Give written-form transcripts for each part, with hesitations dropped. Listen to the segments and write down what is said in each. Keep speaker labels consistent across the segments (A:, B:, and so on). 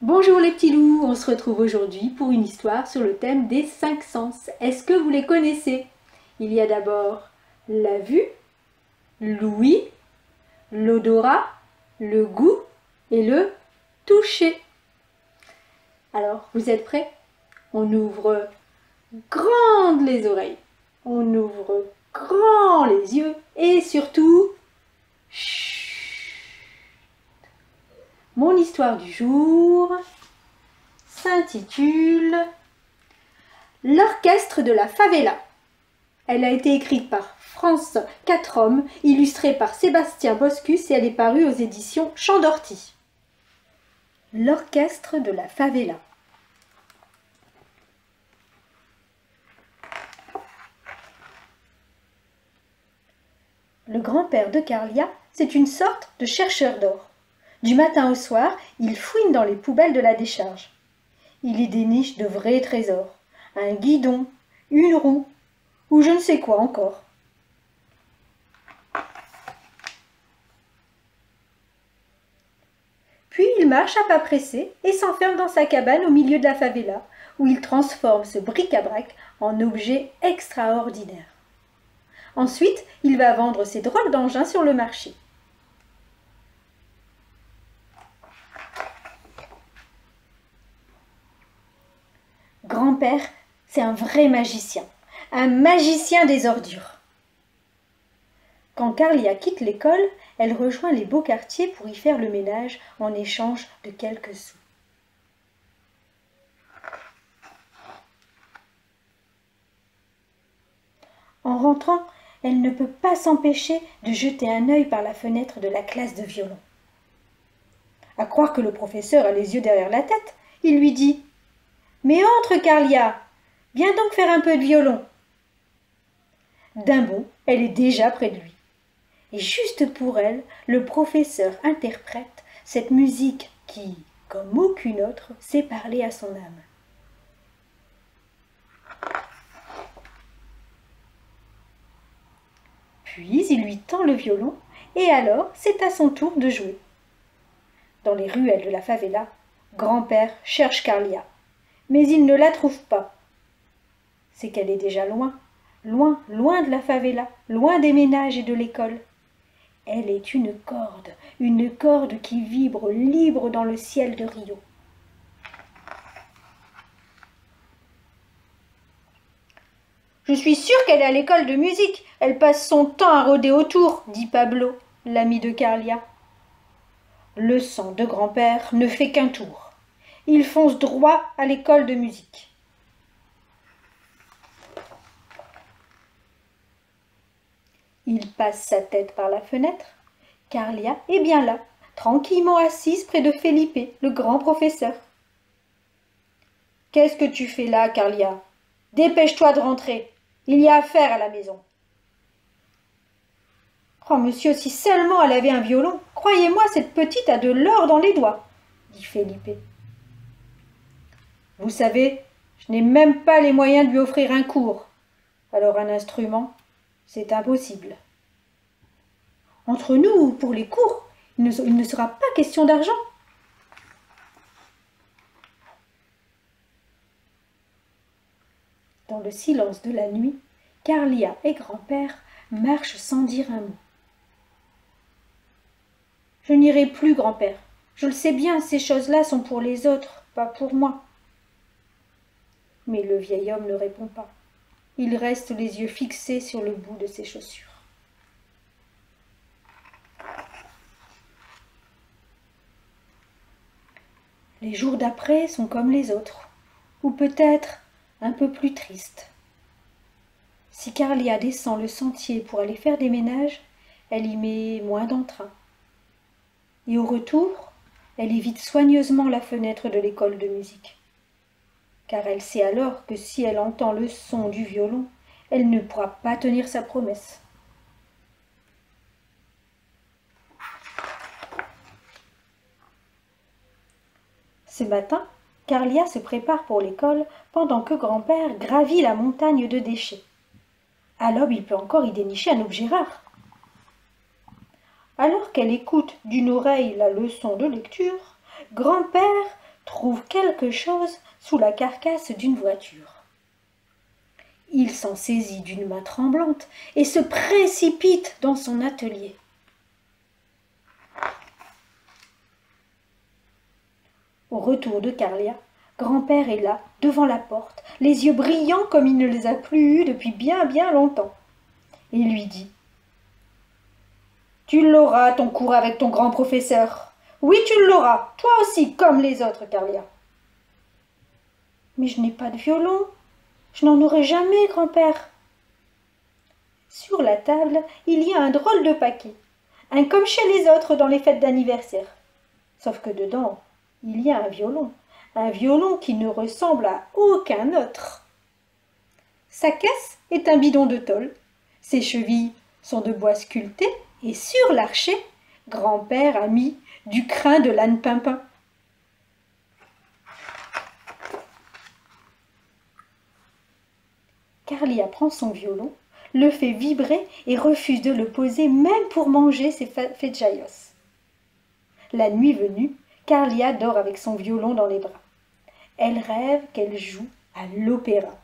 A: Bonjour les petits loups, on se retrouve aujourd'hui pour une histoire sur le thème des 5 sens. Est-ce que vous les connaissez? Il y a d'abord la vue, l'ouïe, l'odorat, le goût et le toucher. Alors, vous êtes prêts? On ouvre grandes les oreilles, on ouvre grand les yeux et surtout, chut. Mon histoire du jour s'intitule L'orchestre de la favela. Elle a été écrite par France Quatrehomme, illustrée par Sébastien Boscus et elle est parue aux éditions Champ d'Orty. L'orchestre de la favela. Le grand-père de Carlia, c'est une sorte de chercheur d'or. Du matin au soir, il fouine dans les poubelles de la décharge. Il y déniche de vrais trésors, un guidon, une roue, ou je ne sais quoi encore. Puis il marche à pas pressés et s'enferme dans sa cabane au milieu de la favela, où il transforme ce bric-à-brac en objet extraordinaire. Ensuite, il va vendre ses drôles d'engins sur le marché. Grand-père, c'est un vrai magicien, un magicien des ordures. Quand Carlia quitte l'école, elle rejoint les beaux quartiers pour y faire le ménage en échange de quelques sous. En rentrant, elle ne peut pas s'empêcher de jeter un œil par la fenêtre de la classe de violon. À croire que le professeur a les yeux derrière la tête, il lui dit « Mais entre, Carlia, viens donc faire un peu de violon. » D'un bond, elle est déjà près de lui. Et juste pour elle, le professeur interprète cette musique qui, comme aucune autre, sait parler à son âme. Puis il lui tend le violon, et alors c'est à son tour de jouer. Dans les ruelles de la favela, grand-père cherche Carlia, mais il ne la trouve pas. C'est qu'elle est déjà loin, loin, loin de la favela, loin des ménages et de l'école. Elle est une corde qui vibre libre dans le ciel de Rio. Je suis sûre qu'elle est à l'école de musique. Elle passe son temps à rôder autour, dit Pablo, l'ami de Carlia. Le sang de grand-père ne fait qu'un tour. Il fonce droit à l'école de musique. Il passe sa tête par la fenêtre. Carlia est bien là, tranquillement assise près de Felipe, le grand professeur. « Qu'est-ce que tu fais là, Carlia? Dépêche-toi de rentrer. Il y a affaire à la maison. » « Oh, monsieur, si seulement elle avait un violon, croyez-moi, cette petite a de l'or dans les doigts, » dit Felipe. « Vous savez, je n'ai même pas les moyens de lui offrir un cours. Alors un instrument, c'est impossible. Entre nous, pour les cours, il ne sera pas question d'argent. » Dans le silence de la nuit, Carlia et grand-père marchent sans dire un mot. « Je n'irai plus, grand-père. Je le sais bien, ces choses-là sont pour les autres, pas pour moi. » Mais le vieil homme ne répond pas. Il reste les yeux fixés sur le bout de ses chaussures. Les jours d'après sont comme les autres, ou peut-être un peu plus tristes. Si Carlia descend le sentier pour aller faire des ménages, elle y met moins d'entrain. Et au retour, elle évite soigneusement la fenêtre de l'école de musique. Car elle sait alors que si elle entend le son du violon, elle ne pourra pas tenir sa promesse. Ce matin, Carlia se prépare pour l'école pendant que grand-père gravit la montagne de déchets. À l'aube, il peut encore y dénicher un objet rare. Alors qu'elle écoute d'une oreille la leçon de lecture, grand-père trouve quelque chose sous la carcasse d'une voiture. Il s'en saisit d'une main tremblante et se précipite dans son atelier. Au retour de Carlia, grand-père est là, devant la porte, les yeux brillants comme il ne les a plus eus depuis bien longtemps. Il lui dit: « Tu l'auras, ton cours avec ton grand professeur. Oui, tu l'auras, toi aussi, comme les autres, Carlia. »« Mais je n'ai pas de violon. Je n'en aurai jamais, grand-père. » Sur la table, il y a un drôle de paquet, un comme chez les autres dans les fêtes d'anniversaire. Sauf que dedans, il y a un violon qui ne ressemble à aucun autre. Sa caisse est un bidon de tôle, ses chevilles sont de bois sculpté et sur l'archet, grand-père a mis du crin de l'âne pimpin. Carlia prend son violon, le fait vibrer et refuse de le poser même pour manger ses feijoas. La nuit venue, Carlia dort avec son violon dans les bras. Elle rêve qu'elle joue à l'opéra.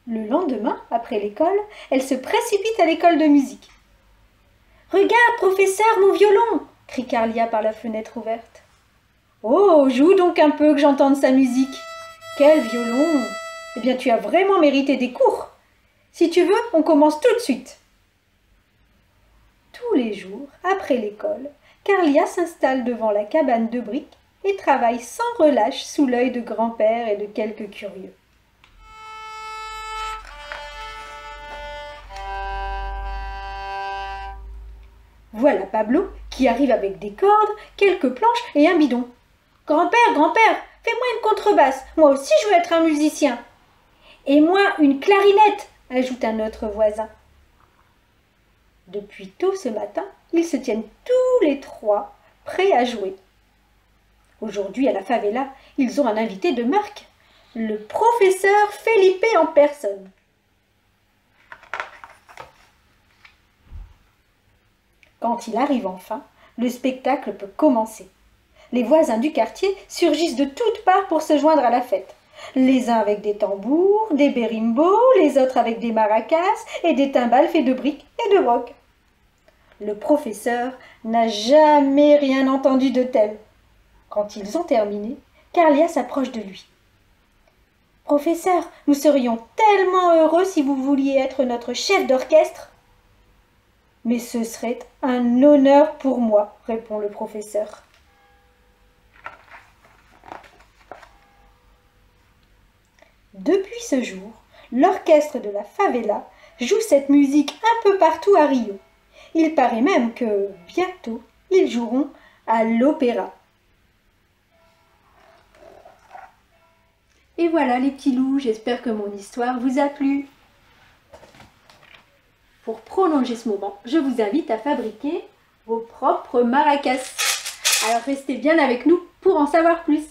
A: Le lendemain, après l'école, elle se précipite à l'école de musique. « Regarde, professeur, mon violon !» crie Carlia par la fenêtre ouverte. « Oh, joue donc un peu que j'entende sa musique. Quel violon! Eh bien, tu as vraiment mérité des cours. Si tu veux, on commence tout de suite. » Tous les jours, après l'école, Carlia s'installe devant la cabane de briques et travaille sans relâche sous l'œil de grand-père et de quelques curieux. Voilà Pablo qui arrive avec des cordes, quelques planches et un bidon. « Grand-père, grand-père, fais-moi une contrebasse, moi aussi je veux être un musicien. »« Et moi une clarinette » ajoute un autre voisin. Depuis tôt ce matin, ils se tiennent tous les trois prêts à jouer. Aujourd'hui, à la favela, ils ont un invité de marque, le professeur Felipe en personne. Quand il arrive enfin, le spectacle peut commencer. Les voisins du quartier surgissent de toutes parts pour se joindre à la fête. Les uns avec des tambours, des bérimbos, les autres avec des maracas et des timbales faits de briques et de broc. Le professeur n'a jamais rien entendu de tel. Quand ils ont terminé, Carlia s'approche de lui. « Professeur, nous serions tellement heureux si vous vouliez être notre chef d'orchestre. »« Mais ce serait un honneur pour moi, » répond le professeur. Depuis ce jour, l'orchestre de la favela joue cette musique un peu partout à Rio. Il paraît même que, bientôt, ils joueront à l'opéra. Et voilà les petits loups, j'espère que mon histoire vous a plu. Pour prolonger ce moment, je vous invite à fabriquer vos propres maracas. Alors restez bien avec nous pour en savoir plus.